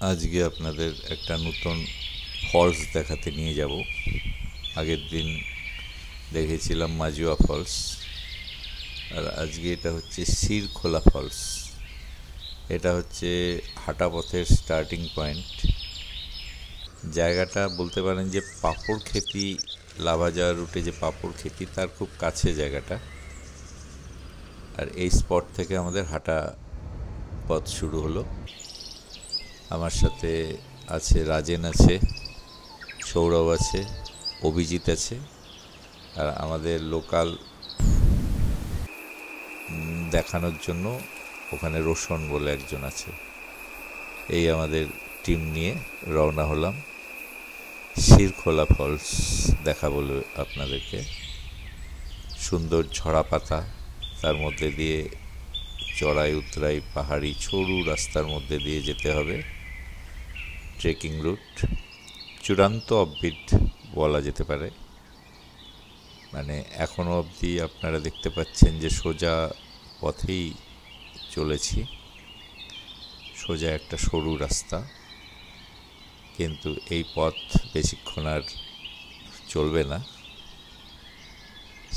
আজকে আপনাদের একটা নতুন ফলস দেখাতে নিয়ে যাব। আগের দিন দেখেছিলাম মাজুয়া ফলস, আর আজকে এটা হচ্ছে শিরখোলা ফলস। এটা হচ্ছে হাঁটা পথের স্টার্টিং পয়েন্ট। জায়গাটা বলতে পারেন যে পাঁপড় খেতি, লাভা যাওয়ার রুটে যে পাঁপড় খেতি তার খুব কাছে জায়গাটা। আর এই স্পট থেকে আমাদের হাঁটা পথ শুরু হলো। আমার সাথে আছে রাজেন, আছে সৌরভ, আছে অভিজিৎ, আছে আর আমাদের লোকাল দেখানোর জন্য ওখানে রোশন বলে একজন আছে। এই আমাদের টিম নিয়ে রওনা হলাম শিরখোলা ফলস দেখা বলে আপনাদেরকে। সুন্দর ঝরা পাতা, তার মধ্যে দিয়ে চড়াই উতরাই পাহাড়ি সরু রাস্তার মধ্যে দিয়ে যেতে হবে। ট্রেকিং রুট, চূড়ান্ত অফবিট বলা যেতে পারে। মানে এখনও অবধি আপনারা দেখতে পাচ্ছেন যে সোজা পথেই চলেছি, সোজা একটা সরু রাস্তা। কিন্তু এই পথ বেশিক্ষণ আর চলবে না।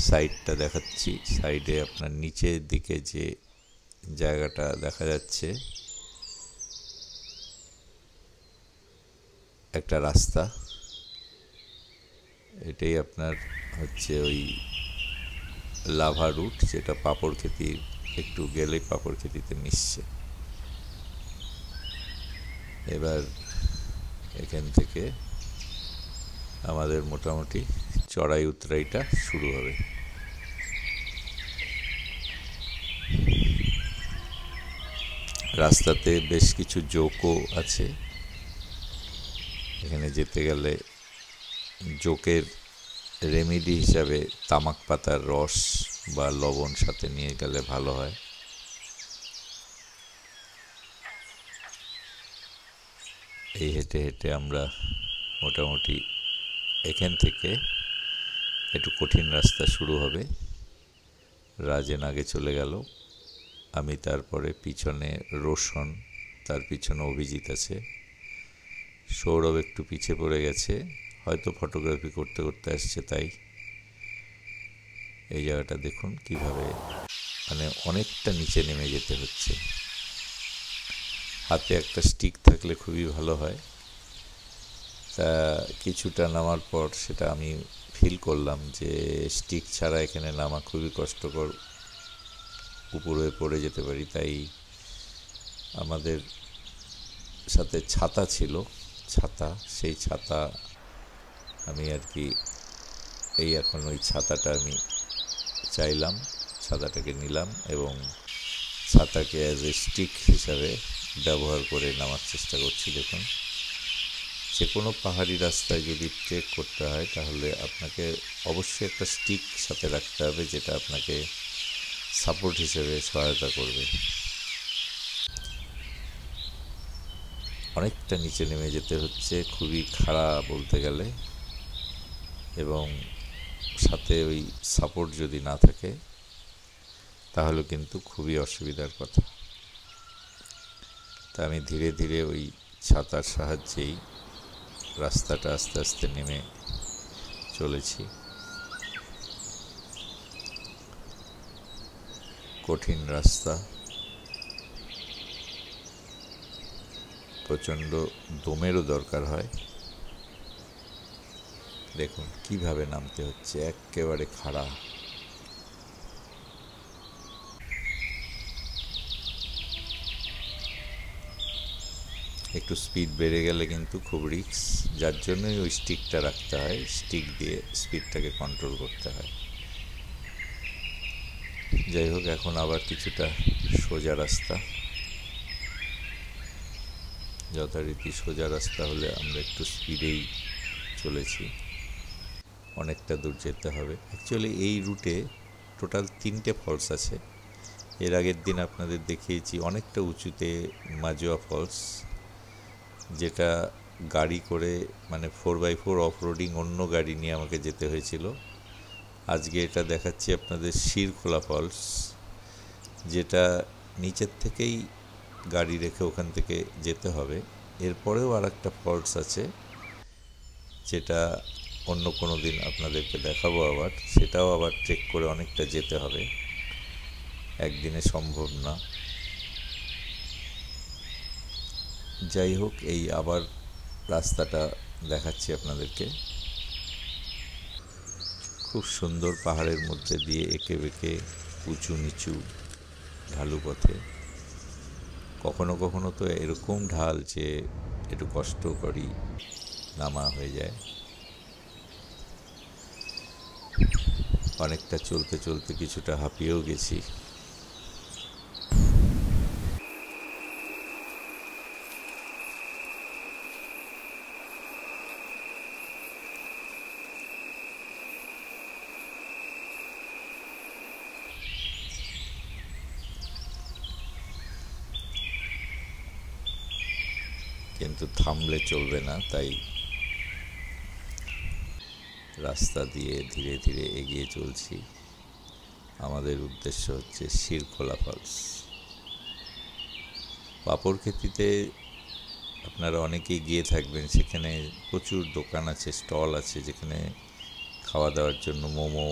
সাইডটা দেখাচ্ছি। সাইডে আপনার নিচের দিকে যে জায়গাটা দেখা যাচ্ছে, একটা রাস্তা। এটাই আপনার হচ্ছে ওই লাভা রুট, যেটা পাঁপড় খেতি একটু গেলেই পাঁপড় খেতিতে মিশছে। এবার এখান থেকে আমাদের মোটামুটি চড়াই উতরাইটা শুরু হবে। রাস্তাতে বেশ কিছু জোকও আছে। এখানে যেতে গেলে জোকের রেমেডি হিসাবে তামাক পাতার রস বা লবণ সাথে নিয়ে গেলে ভালো হয়। এই হেঁটে হেঁটে আমরা মোটামুটি এখান থেকে একটু কঠিন রাস্তা শুরু হবে। রাজেন আগে চলে গেল, আমি তারপরে পিছনে রোশন, তার পিছনে অভিজিৎ আছে। সৌরভ একটু পিছিয়ে পড়ে গেছে, হয়তো ফটোগ্রাফি করতে করতে আসছে তাই। এই জায়গাটা দেখুন কিভাবে মানে অনেকটা নিচে নেমে যেতে হচ্ছে। হাতে একটা স্টিক থাকলে খুবই ভালো হয়। তা কিছুটা নামার পর সেটা আমি ফিল করলাম যে স্টিক ছাড়া এখানে নামা খুবই কষ্টকর, উপরে পড়ে যেতে পারি। তাই আমাদের সাথে ছাতা ছিল, সেই ছাতা আমি আর কি এখন ওই ছাতাটা আমি চাইলাম, ছাতাটাকে নিলাম এবং ছাতাকে অ্যাজ এ স্টিক হিসাবে ব্যবহার করে নামার চেষ্টা করছি। দেখুন, যে কোনো পাহাড়ি রাস্তায় যদি ট্রেক করতে হয় তাহলে আপনাকে অবশ্যই একটা স্টিক সাথে রাখতে হবে, যেটা আপনাকে সাপোর্ট হিসেবে সহায়তা করবে। অনেকটা নিচে নেমে যেতে হচ্ছে, খুবই খাড়া বলতে গেলে, এবং সাথে ওই সাপোর্ট যদি না থাকে তাহলে কিন্তু খুবই অসুবিধার কথা। তা আমি ধীরে ধীরে ওই ছাতার সাহায্যেই রাস্তাটা আস্তে আস্তে নেমে চলেছি। কঠিন রাস্তা, প্রচণ্ড দমেরও দরকার হয়। দেখুন কিভাবে নামতে হচ্ছে, একেবারে খাড়া। একটু স্পিড বেড়ে গেলে কিন্তু খুব রিস্ক, যার জন্যই ওই স্টিকটা রাখতে হয়। স্টিক দিয়ে স্পিডটাকে কন্ট্রোল করতে হয়। যাই হোক, এখন আবার কিছুটা সোজা রাস্তা। যথারীতি সোজা রাস্তা হলে আমরা একটু স্পিডেই চলেছি। অনেকটা দূর যেতে হবে। অ্যাকচুয়ালি এই রুটে টোটাল 3টে ফলস আছে। এর আগের দিন আপনাদের দেখিয়েছি অনেকটা উঁচুতে মাজুয়া ফলস, যেটা গাড়ি করে মানে 4x4 অফ রোডিং অন্য গাড়ি নিয়ে আমাকে যেতে হয়েছিল। আজকে এটা দেখাচ্ছি আপনাদের শিরখোলা ফলস, যেটা নিচের থেকেই গাড়ি রেখে ওখান থেকে যেতে হবে। এরপরেও আর একটা ফলস আছে, যেটা অন্য কোনো দিন আপনাদেরকে দেখাবো। আবার সেটাও আবার ট্রেক করে অনেকটা যেতে হবে, একদিনে সম্ভব না। যাই হোক, এই আবার রাস্তাটা দেখাচ্ছি আপনাদেরকে। খুব সুন্দর পাহাড়ের মধ্যে দিয়ে এঁকে বেঁকে উঁচু নিচু ঢালু পথে। কখনো কখনো তো এরকম ঢাল যে একটু কষ্টকরই নামা হয়ে যায়। অনেকটা চলতে চলতে কিছুটা হাঁপিয়েও গেছি। কিন্তু থামলে চলবে না, তাই রাস্তা দিয়ে ধীরে ধীরে এগিয়ে চলছি। আমাদের উদ্দেশ্য হচ্ছে শিরখোলা ফলস। পাপড়খেতিতে আপনারা অনেকেই গিয়ে থাকবেন, সেখানে প্রচুর দোকান আছে, স্টল আছে, যেখানে খাওয়া দাওয়ার জন্য মোমো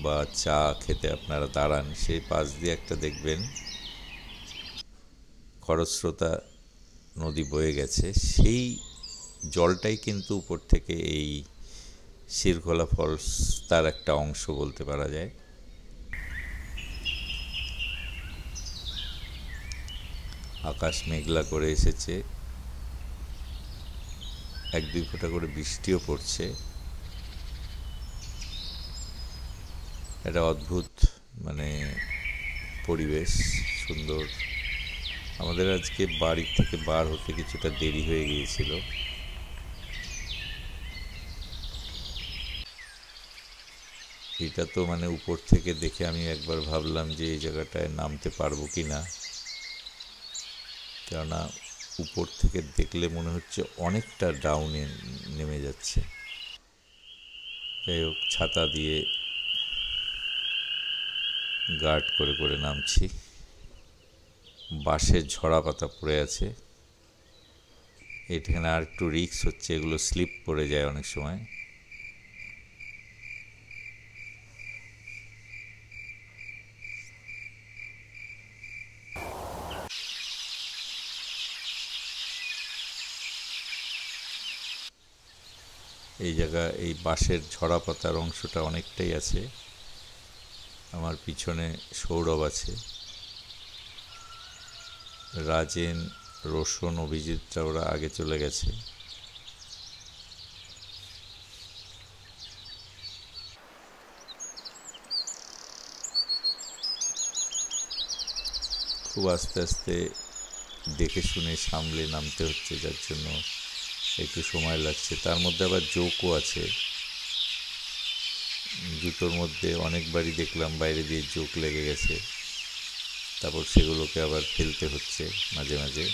বা চা খেতে আপনারা দাঁড়ান। সেই পাশ দিয়ে একটা দেখবেন খরস্রোতা নদী বয়ে গেছে, সেই জলটাই কিন্তু উপর থেকে এই শিরখোলা ফলস তার একটা অংশ বলতে পারা যায়। আকাশ মেঘলা করে এসেছে, এক দুই ফোঁটা করে বৃষ্টিও পড়ছে। একটা অদ্ভুত পরিবেশ, সুন্দর। আমাদের আজকে বাড়ি থেকে বার হতে কিছুটা দেরি হয়ে গিয়েছিল। এটা তো উপর থেকে দেখে আমি একবার ভাবলাম যে এই জায়গাটায় নামতে পারবো কি না, কেননা উপর থেকে দেখলে মনে হচ্ছে অনেকটা ডাউনে নেমে যাচ্ছে। যাই হোক, ছাতা দিয়ে গার্ড করে করে নামছি। বাঁশের ঝরা পাতা পড়ে আছে, এখানে আর একটু রিস্ক হচ্ছে, এগুলো স্লিপ পড়ে যায় অনেক সময়। এই এই বাঁশের ঝরা পাতার অংশটা অনেকটাই আছে। আমার পিছনে সৌরভ আছে, রাজেন, রোশন, অভিজিৎরা ওরা আগে চলে গেছে। খুব আস্তে আস্তে দেখে শুনে সামলে নামতে হচ্ছে, যার জন্য একটু সময় লাগছে। তার মধ্যে আবার জোকও আছে, জুতোর মধ্যে অনেকবারই দেখলাম বাইরে দিয়ে জোক লেগে গেছে, তারপর সেগুলোকে আবার ফেলতে হচ্ছে মাঝে মাঝে।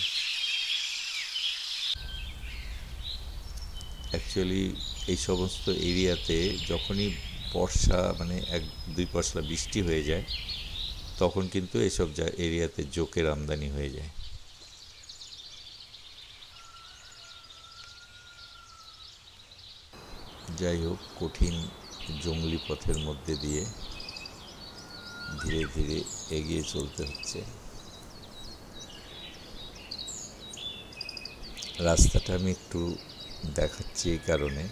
অ্যাকচুয়ালি এই সমস্ত এরিয়াতে যখনই বর্ষা এক দুই পশলা বৃষ্টি হয়ে যায়, তখন কিন্তু এসব এরিয়াতে জোকের আমদানি হয়ে যায়। যাই হোক, কঠিন জঙ্গলি পথের মধ্যে দিয়ে ধীরে ধীরে এগিয়ে চলতে হচ্ছে। রাস্তাটা আমি একটু দেখাচ্ছি এই কারণে,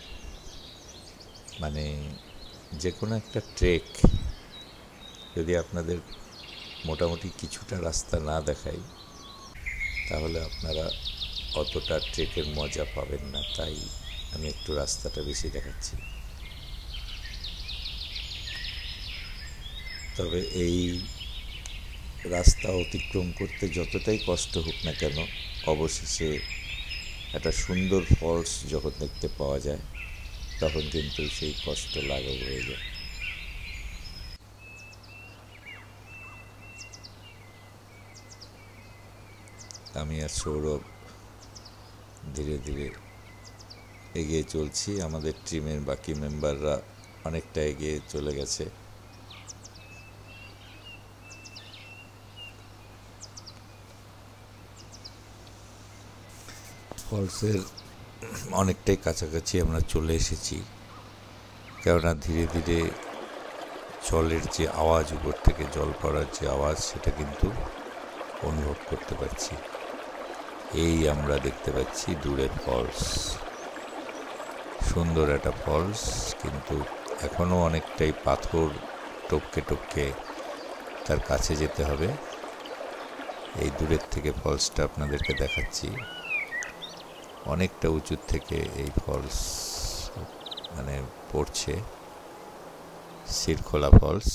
যে কোনো একটা ট্রেক যদি আপনাদের মোটামুটি কিছুটা রাস্তা না দেখাই, তাহলে আপনারা অতটা ট্রেকের মজা পাবেন না। তাই আমি একটু রাস্তাটা বেশি দেখাচ্ছি। তবে এই রাস্তা অতিক্রম করতে যতটাই কষ্ট হোক না কেন, অবশেষে একটা সুন্দর ফলস যখন দেখতে পাওয়া যায়, তখন কিন্তু সেই কষ্ট লাঘব হয়ে যায়। আমি আর সৌরভ ধীরে ধীরে এগিয়ে চলছি। আমাদের টিমের বাকি মেম্বাররা অনেকটা এগিয়ে চলে গেছে। ফলসের অনেকটাই কাছাকাছি আমরা চলে এসেছি, কেননা ধীরে ধীরে জলের যে আওয়াজ, উপর থেকে জল পড়ার যে আওয়াজ, সেটা কিন্তু অনুভব করতে পারছি। এই আমরা দেখতে পাচ্ছি দূরে ফলস, সুন্দর একটা ফলস, কিন্তু এখনও অনেকটাই পাথর টপকে টপকে তার কাছে যেতে হবে। এই দূরের থেকে ফলসটা আপনাদেরকে দেখাচ্ছি, অনেকটা উঁচু থেকে এই ফলস মানে পড়ছে, শিরখোলা ফলস।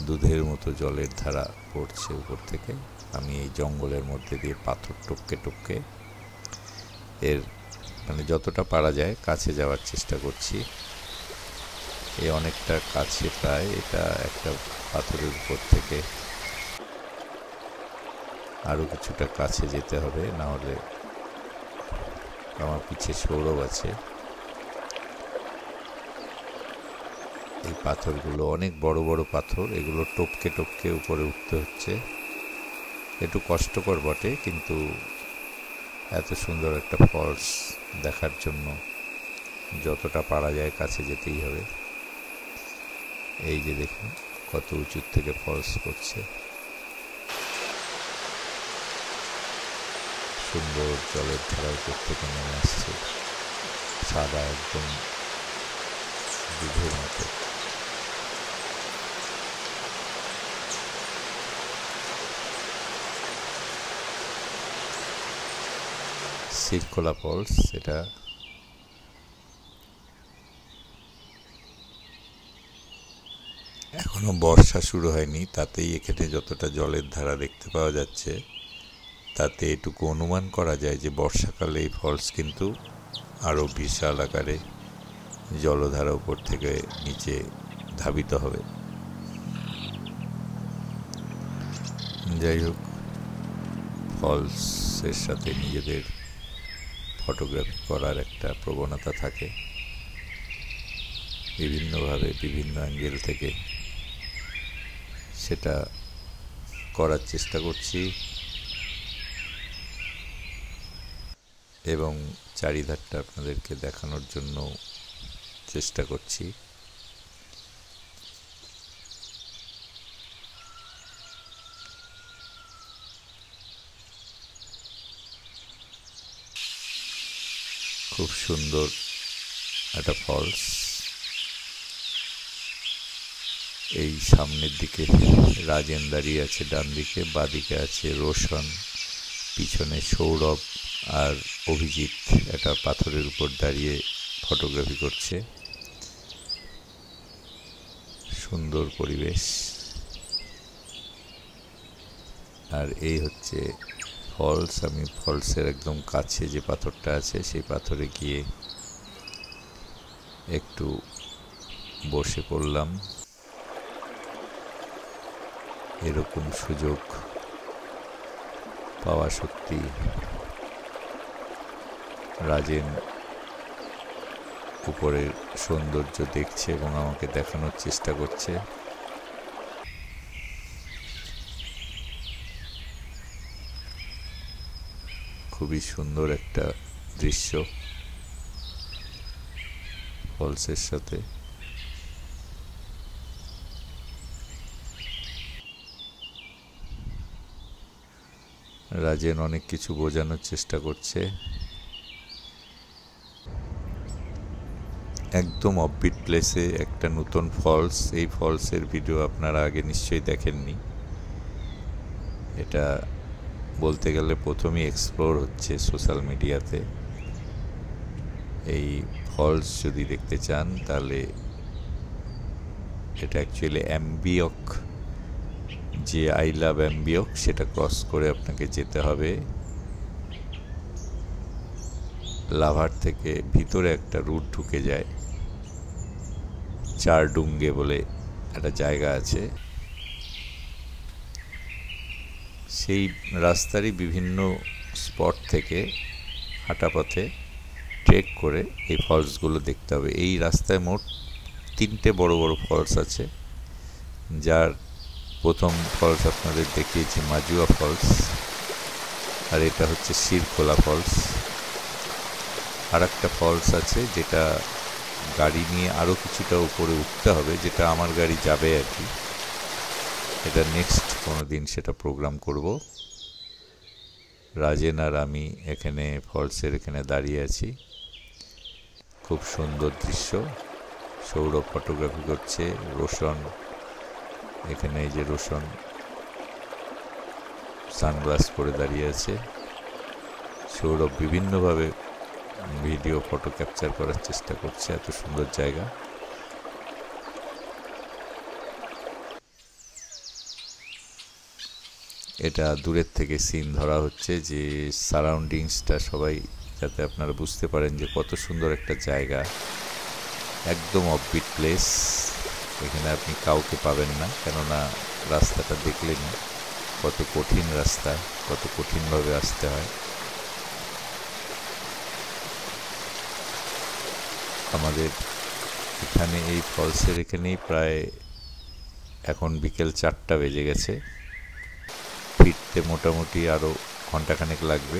দুধের মতো জলের ধারা পড়ছে উপর থেকে। আমি এই জঙ্গলের মধ্যে দিয়ে পাথর টপকে টপকে এর মানে যতটা পারা যায় কাছে যাওয়ার চেষ্টা করছি। এই অনেকটা কাছে প্রায়, এটা একটা পাথরের উপর থেকে আরও কিছুটা কাছে যেতে হবে, না হলে আমার পিছে সৌরভ আছে। এই পাথরগুলো অনেক বড় বড় পাথর, এগুলো টপকে টপকে উপরে উঠতে হচ্ছে। একটু কষ্টকর বটে, কিন্তু এত সুন্দর একটা ফলস দেখার জন্য যতটা পারা যায় কাছে যেতেই হবে। এই যে দেখুন কত উঁচু থেকে ফলস পড়ছে, সুন্দর জলের ধারা উপর থেকে নেমে আসছে, সাদা একদম দুধের মতো। শিরখোলা ফলস এটা। এখনো বর্ষা শুরু হয়নি, তাতেই এখানে যতটা জলের ধারা দেখতে পাওয়া যাচ্ছে, তাতে এটুকু অনুমান করা যায় যে বর্ষাকালে এই ফলস কিন্তু আরও বিশাল আকারে জলধারা উপর থেকে নিচে ধাবিত হবে। যাই হোক, ফলসের সাথে নিজেদের ফটোগ্রাফি করার একটা প্রবণতা থাকে, বিভিন্নভাবে বিভিন্ন অ্যাঙ্গেল থেকে সেটা করার চেষ্টা করছি এবং চারিধারটা আপনাদেরকে দেখানোর জন্য চেষ্টা করছি। খুব সুন্দর একটা ফলস। এই সামনের দিকে রাজেন দাঁড়িয়ে আছে, ডান দিকে, বাঁদিকে আছে রোশন, পিছনে সৌরভ আর অভিজিৎ একটা পাথরের উপর দাঁড়িয়ে ফটোগ্রাফি করছে। সুন্দর পরিবেশ। আর এই হচ্ছে ফলস। আমি ফলসের একদম কাছে যে পাথরটা আছে সেই পাথরে গিয়ে একটু বসে পড়লাম। এরকম সুযোগ পাওয়া সত্যি। রাজেন উপরের সৌন্দর্য দেখছে এবং আমাকে দেখানোর চেষ্টা করছে। খুবই সুন্দর একটা দৃশ্য ফলসের সাথে। রাজেন অনেক কিছু বোঝানোর চেষ্টা করছে। একদম অফবিট প্লেসে একটা নতুন ফলস। এই ফলসের ভিডিও আপনারা আগে নিশ্চয়ই দেখেননি। এটা বলতে গেলে প্রথমেই এক্সপ্লোর হচ্ছে সোশ্যাল মিডিয়াতে। এই ফলস যদি দেখতে চান তাহলে এটা অ্যাকচুয়ালি অ্যাম্বিয়ক, যে আই লাভ অ্যাম্বিয়ক, সেটা ক্রস করে আপনাকে যেতে হবে। লাভার থেকে ভিতরে একটা রুট ঢুকে যায়, চারডুঙ্গে বলে একটা জায়গা আছে। সেই রাস্তারই বিভিন্ন স্পট থেকে হাঁটা পথে ট্রেক করে এই ফলসগুলো দেখতে হবে। এই রাস্তায় মোট 3টে বড় বড় ফলস আছে, যার প্রথম ফলস আপনাদের দেখিয়েছি মাজুয়া ফলস, আর এটা হচ্ছে শিরখোলা ফলস। আর একটা ফলস আছে যেটা গাড়ি নিয়ে আরও কিছুটা উপরে উঠতে হবে, যেটা আমার গাড়ি যাবে আর কি। এটা নেক্সট কোনো দিন সেটা প্রোগ্রাম করব। রাজেন আর আমি এখানে ফলসের এখানে দাঁড়িয়ে আছি, খুব সুন্দর দৃশ্য। সৌরভ ফটোগ্রাফি করছে, রোশন এখানে, এই যে রোশন সানগ্লাস পরে দাঁড়িয়ে আছে। সৌরভ বিভিন্নভাবে ভিডিও ফটো ক্যাপচার করার চেষ্টা করছে, এত সুন্দর জায়গা। এটা দূরের থেকে সিন ধরা হচ্ছে, যে সারাউন্ডিংসটা সবাই যাতে আপনারা বুঝতে পারেন যে কত সুন্দর একটা জায়গা, একদম অফবিট প্লেস। এখানে আপনি কাউকে পাবেন না, কেননা রাস্তাটা দেখলেন কত কঠিন রাস্তা, কত কঠিনভাবে আসতে হয়। আমাদের এখানে এই ফলসের এখানেই প্রায় এখন বিকেল 4টা বেজে গেছে, ফিরতে মোটামুটি আরও ঘন্টাখানেক লাগবে।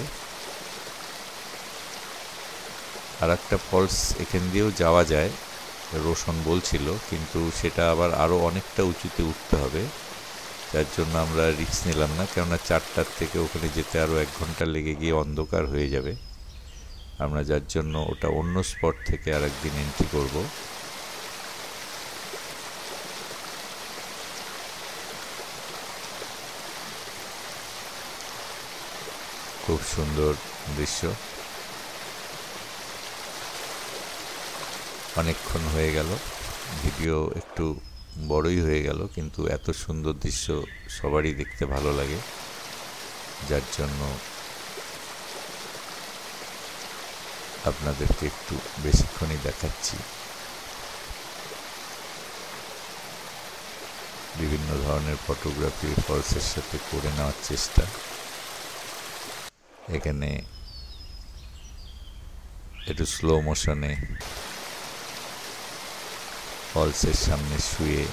আর একটা ফলস এখান দিয়েও যাওয়া যায়, রোশন বলছিল, কিন্তু সেটা আবার আরও অনেকটা উঁচুতে উঠতে হবে, যার জন্য আমরা রিস্ক নিলাম না, কেননা 4টার থেকে ওখানে যেতে আরও 1 ঘন্টা লেগে গিয়ে অন্ধকার হয়ে যাবে। আমরা যার জন্য ওটা অন্য স্পট থেকে আর একদিন এন্ট্রি করব। খুব সুন্দর দৃশ্য। অনেকক্ষণ হয়ে গেল, ভিডিও একটু বড়ই হয়ে গেল, কিন্তু এত সুন্দর দৃশ্য সবারই দেখতে ভালো লাগে, যার জন্য আপনাদেরকে একটু বেশিক্ষণই দেখাচ্ছি। বিভিন্ন ধরনের ফটোগ্রাফি ফলসের সাথে করে নেওয়ার চেষ্টা। এখানে একটু স্লো মোশনে ফলসের সামনে শুয়ে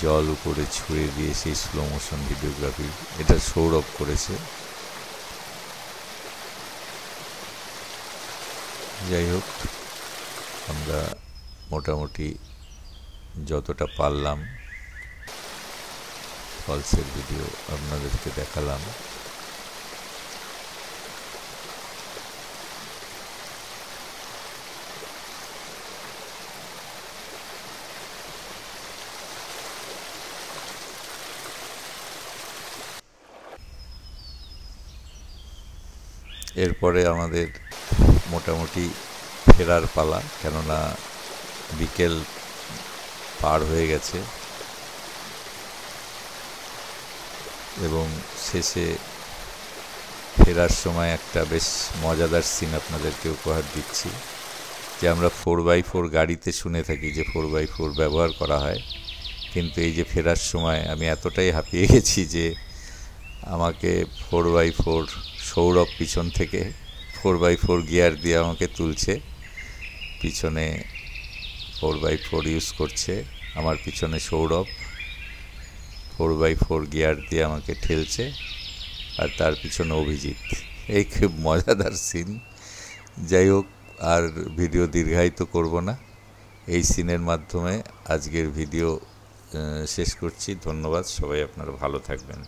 জল উপরে ছুঁড়ে দিয়ে সেই স্লো মোশন ভিডিওগ্রাফি, এটা সৌরভ করেছে। যাই হোক, আমরা মোটামুটি যতটা পারলাম ফলসের ভিডিও আপনাদেরকে দেখালাম। এরপরে আমাদের মোটামুটি ফেরার পালা, কেননা বিকেল পার হয়ে গেছে এবং শেষে ফেরার সময় একটা বেশ মজাদার সিন আপনাদেরকে উপহার দিচ্ছি। যে আমরা 4x4 গাড়িতে শুনে থাকি যে 4x4 ব্যবহার করা হয়, কিন্তু এই যে ফেরার সময় আমি এতটাই হাঁপিয়ে গেছি যে আমাকে 4x4 সৌরভ পিছন থেকে 4x4 গিয়ার দিয়ে আমাকে তুলছে, পিছনে 4x4 ইউজ করছে, আমার পিছনে সৌরভ 4x4 গিয়ার দিয়ে আমাকে ঠেলছে, আর তার পিছনে অভিজিৎ। এই খুব মজাদার সিন। যাই হোক, আর ভিডিও দীর্ঘায়িত করব না, এই সিনের মাধ্যমে আজকের ভিডিও শেষ করছি। ধন্যবাদ, সবাই আপনারা ভালো থাকবেন।